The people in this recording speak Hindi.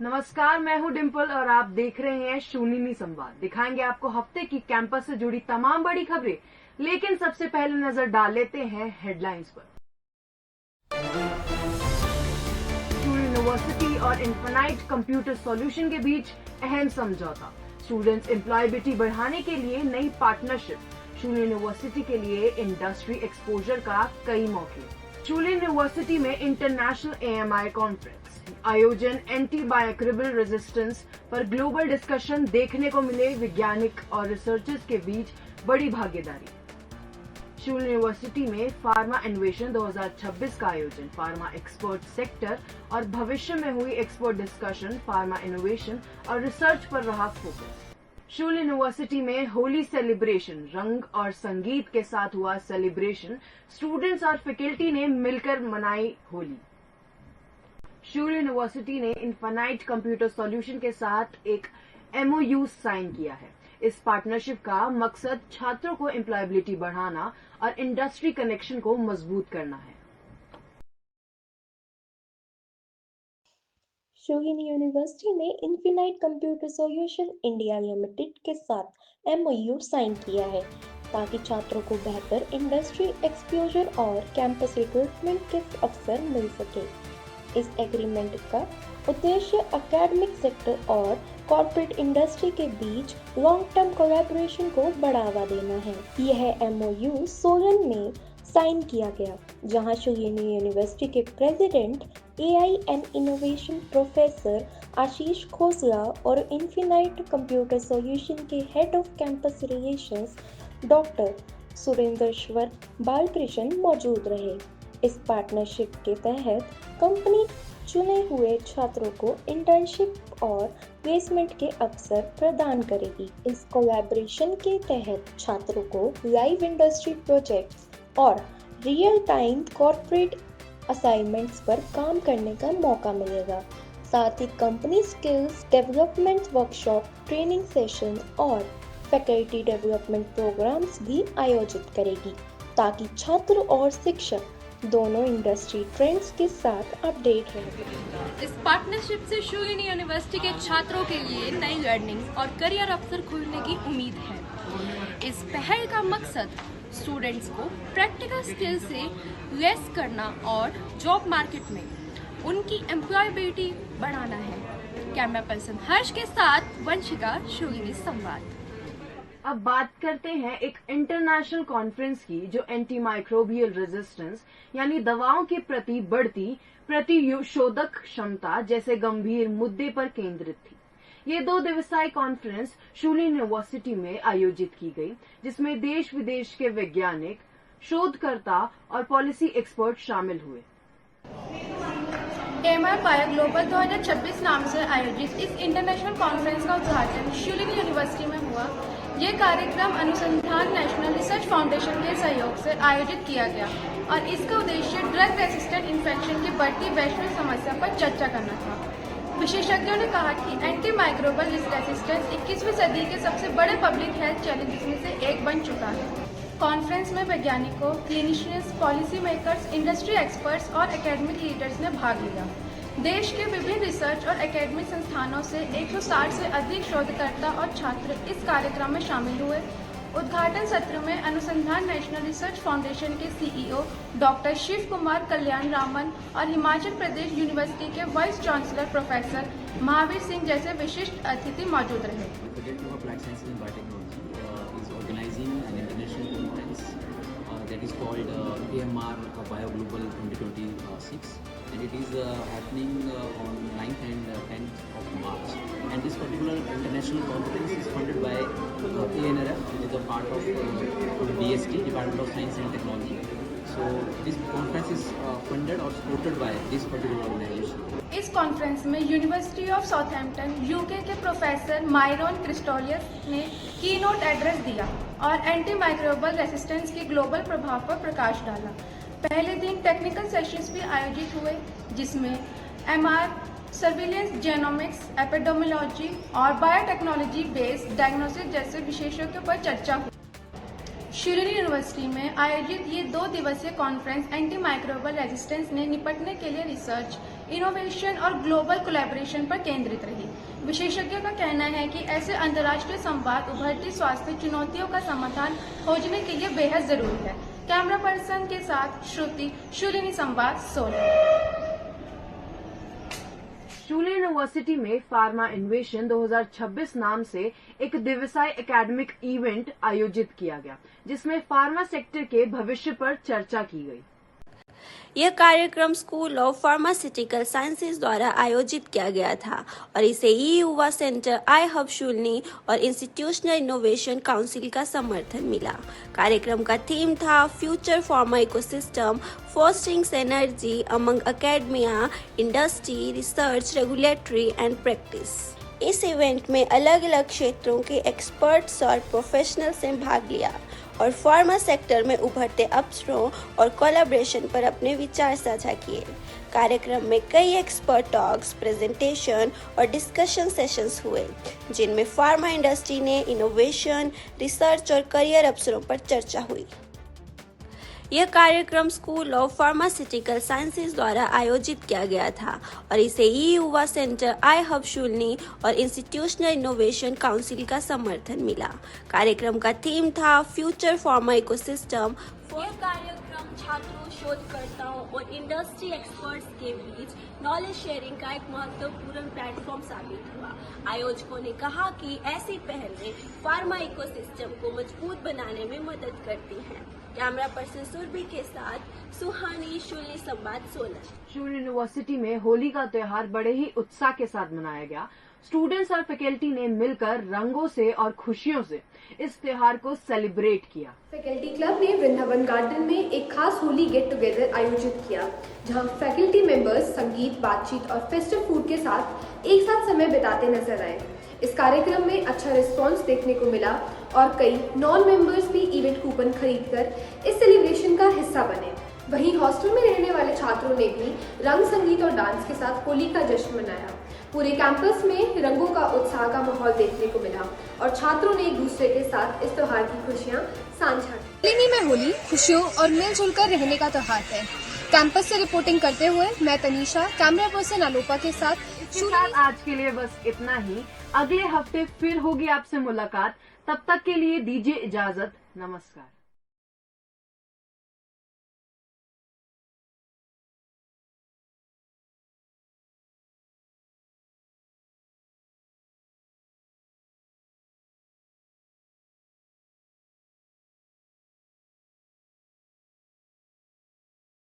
नमस्कार, मैं हूं डिम्पल और आप देख रहे हैं शूलिनी संवाद। दिखाएंगे आपको हफ्ते की कैंपस से जुड़ी तमाम बड़ी खबरें, लेकिन सबसे पहले नजर डाल लेते हैं हेडलाइंस पर। शूलिनी यूनिवर्सिटी और इन्फिनाइट कंप्यूटर सॉल्यूशन के बीच अहम समझौता। स्टूडेंट्स एम्प्लॉयबिलिटी बढ़ाने के लिए नई पार्टनरशिप। शूलिनी यूनिवर्सिटी के लिए इंडस्ट्री एक्सपोजर का कई मौके। शूलिनी यूनिवर्सिटी में इंटरनेशनल AMI कॉन्फ्रेंस आयोजन। एंटीमाइक्रोबियल रेजिस्टेंस पर ग्लोबल डिस्कशन। देखने को मिले वैज्ञानिक और रिसर्चर्स के बीच बड़ी भागीदारी। शूलिनी यूनिवर्सिटी में फार्मा इनोवेशन 2026 का आयोजन। फार्मा एक्सपर्ट सेक्टर और भविष्य में हुई एक्सपर्ट डिस्कशन। फार्मा इनोवेशन और रिसर्च पर रहा फोकस। शूलिनी यूनिवर्सिटी में होली सेलिब्रेशन, रंग और संगीत के साथ हुआ सेलिब्रेशन। स्टूडेंट्स और फैकल्टी ने मिलकर मनाई होली। शूलिनी यूनिवर्सिटी ने इन्फिनाइट कंप्यूटर सॉल्यूशन के साथ एक MOU साइन किया है। इस पार्टनरशिप का मकसद छात्रों को एम्प्लॉयबिलिटी बढ़ाना और इंडस्ट्री कनेक्शन को मजबूत करना है। शूलिनी यूनिवर्सिटी ने infinite computer solution India limited के साथ MOU साइन किया है ताकि छात्रों को बेहतर इंडस्ट्री एक्सपोजर और कैंपस रिक्रूटमेंट के अवसर मिल सके। इस एग्रीमेंट का उद्देश्य एकेडमिक सेक्टर और कॉर्पोरेट इंडस्ट्री के बीच लॉन्ग टर्म कोलैबोरेशन को बढ़ावा देना है। यह MOU सोलन में साइन किया गया, जहां शूलिनी यूनिवर्सिटी के president AI and innovation professor Ashish Khosla और इन्फिनाइट कंप्यूटर सॉल्यूशन के head of campus relations doctor Surendreshwar Balakrishna मौजूद रहे। इस पार्टनरशिप के तहत कंपनी चुने हुए छात्रों को इंटर्नशिप और प्लेसमेंट के अवसर प्रदान करेगी। इस कोलैबोरेशन के तहत छात्रों को लाइव इंडस्ट्री प्रोजेक्ट्स और रियल टाइम कॉर्पोरेट असाइनमेंट्स पर काम करने का मौका मिलेगा। साथ ही company skills development workshop, training session और फैकल्टी डेवलपमेंट प्रोग्राम्स भी आयोजित करेगी ताकि छात्र और शिक्षक दोनों इंडस्ट्री ट्रेंड्स के साथ अपडेट रहें। इस पार्टनरशिप से शूलिनी यूनिवर्सिटी के छात्रों के लिए नई लर्निंग और करियर अवसर खुलने की उम्मीद है। इस पहल का मकसद स्टूडेंट्स को प्रैक्टिकल स्किल से लेस करना और जॉब मार्केट में उनकी एम्प्लॉयबिलिटी बढ़ाना है। कैमरा पर्सन हर्ष के साथ वंशिका, शूलिनी संवाद। अब बात करते हैं एक इंटरनेशनल कॉन्फ्रेंस की जो एंटीमाइक्रोबियल रेजिस्टेंस यानी दवाओं के प्रति बढ़ती प्रतिशोधक क्षमता जैसे गंभीर मुद्दे पर केंद्रित थी। ये 2 दिवसीय कॉन्फ्रेंस शूलिनी यूनिवर्सिटी में आयोजित की गई, जिसमें देश विदेश के वैज्ञानिक, शोधकर्ता और पॉलिसी एक्सपर्ट शामिल हुए। AMI बायो ग्लोबल 2026 नाम से आयोजित इस इंटरनेशनल कॉन्फ्रेंस का उद्घाटन शूलिनी यूनिवर्सिटी में हुआ। ये कार्यक्रम अनुसंधान नेशनल रिसर्च फाउंडेशन के सहयोग से आयोजित किया गया और इसका उद्देश्य ड्रग रेसिस्टेंट इन्फेक्शन की बढ़ती वैश्विक समस्या पर चर्चा करना था। विशेषज्ञों ने कहा कि एंटीमाइक्रोबियल रेसिस्टेंस 21वीं सदी के सबसे बड़े पब्लिक हेल्थ चैलेंजेस में से एक बन चुका है। कॉन्फ्रेंस में वैज्ञानिकों, clinicians, policy makers, industry experts और एकेडमिक लीडर्स ने भाग लिया। देश के विभिन्न रिसर्च और एकेडमिक संस्थानों से 160 से अधिक शोधकर्ता और छात्र इस कार्यक्रम में शामिल हुए। उद्घाटन सत्र में अनुसंधान नेशनल रिसर्च फाउंडेशन के CEO डॉक्टर शिव कुमार कल्याण रामन और हिमाचल प्रदेश यूनिवर्सिटी के vice chancellor professor Mahavir Singh जैसे विशिष्ट अतिथि मौजूद रहे। That is called AMR Bio Global 2026, and it is happening on 9th and 10th of March. And this particular international conference is funded by ANRF, which is a part of DST, Department of Science and Technology. So this conference is funded or supported by this particular organization. इस कॉन्फ्रेंस में यूनिवर्सिटी ऑफ साउथहैम्पटन UK के प्रोफेसर मायरॉन क्रिस्टोलियस ने कीनोट एड्रेस दिया और एंटीमाइक्रोबियल रेसिस्टेंस के ग्लोबल प्रभाव पर प्रकाश डाला। पहले दिन टेक्निकल सेशंस भी आयोजित हुए, जिसमें MR, सर्विलेंस, जेनोमिक्स, एपिडेमियोलॉजी और बायोटेक्नोलॉजी बेस्ड डायग्नोसिस जैसे विषयों पर चर्चा हुई। शुलिनी यूनिवर्सिटी में आयोजित ये 2 दिवसीय कॉन्फ्रेंस एंटी माइक्रोबियल रेजिस्टेंस ने निपटने के लिए रिसर्च, इनोवेशन और ग्लोबल कोलैबोरेशन पर केंद्रित रही। विशेषज्ञों का कहना है कि ऐसे अंतर्राष्ट्रीय संवाद उभरती स्वास्थ्य चुनौतियों का समाधान खोजने के लिए बेहद जरूरी है। कैमरा पर्सन के साथ श्रुति, शुलिनी संवाद, सोलन। शुलिनी यूनिवर्सिटी में फार्मा इनोवेशन 2026 नाम से एक दिवसीय एकेडमिक इवेंट आयोजित किया गया, जिसमें फार्मा सेक्टर के भविष्य पर चर्चा की गई। यह कार्यक्रम स्कूल ऑफ फार्मास्यूटिकल साइंसेज द्वारा आयोजित किया गया था और इसे ई युवा सेंटर, आई हब शुलिनी और इंस्टीट्यूशनल इनोवेशन काउंसिल का समर्थन मिला। कार्यक्रम का थीम था future pharma ecosystem, fostering synergy among academia, industry, research, regulatory and practice. इस इवेंट में अलग अलग क्षेत्रों के एक्सपर्ट्स और प्रोफेशनल्स ने भाग लिया और फार्मा सेक्टर में उभरते अवसरों और कोलैबोरेशन पर अपने विचार साझा किए। कार्यक्रम में कई एक्सपर्ट टॉक्स, प्रेजेंटेशन और डिस्कशन सेशंस हुए, जिनमें फार्मा इंडस्ट्री ने इनोवेशन, रिसर्च और करियर अवसरों पर चर्चा हुई। यह कार्यक्रम स्कूल ऑफ फार्मास्यूटिकल साइंसेज द्वारा आयोजित किया गया था और इसे ई युवा सेंटर, आई हब शुलिनी और इंस्टीट्यूशनल इनोवेशन काउंसिल का समर्थन मिला। कार्यक्रम का थीम था फ्यूचर फार्मा इकोसिस्टम। यह कार्यक्रम छात्रों, शोधकर्ताओं और इंडस्ट्री एक्सपर्ट्स के बीच नॉलेज शेयरिंग का एक महत्वपूर्ण प्लेटफॉर्म साबित हुआ। आयोजकों ने कहा कि ऐसी पहलें फार्मा इकोसिस्टम को मजबूत बनाने में मदद करती हैं। कैमरा पर्सन सुरभि के साथ सुहानी, शुलिनी संवाद, सोलन। शुलिनी यूनिवर्सिटी में होली का त्योहार बड़े ही उत्साह के साथ मनाया गया। स्टूडेंट्स और फैकल्टी ने मिलकर रंगों से और खुशियों से इस त्योहार को सेलिब्रेट किया। फैकल्टी क्लब ने वृंदावन गार्डन में एक खास होली गेट टुगेदर आयोजित किया, जहां फैकल्टी मेंबर्स संगीत, बातचीत और फेस्टिव फूड के साथ एक साथ समय बिताते नजर आए। इस कार्यक्रम में अच्छा रिस्पांस देखने को मिला और कई नॉन मेंबर्स भी इवेंट कूपन खरीदकर इस सेलिब्रेशन का हिस्सा बने। वहीं हॉस्टल में रहने वाले छात्रों ने भी रंग, संगीत और डांस के साथ होली का जश्न मनाया। पूरे कैंपस में रंगों का उत्साह का माहौल देखने को मिला और छात्रों ने एक दूसरे के साथ इस त्योहार की खुशियां साझा की। शुलिनी में होली खुशियों और मिलजुल कर रहने का त्योहार है। कैंपस से रिपोर्टिंग करते हुए मैं तनीषा, कैमरा पर्सन आलोपा के साथ। आज के लिए बस इतना ही। अगले हफ्ते फिर होगी आपसे मुलाकात। तब तक के लिए दीजिए इजाजत। नमस्कार।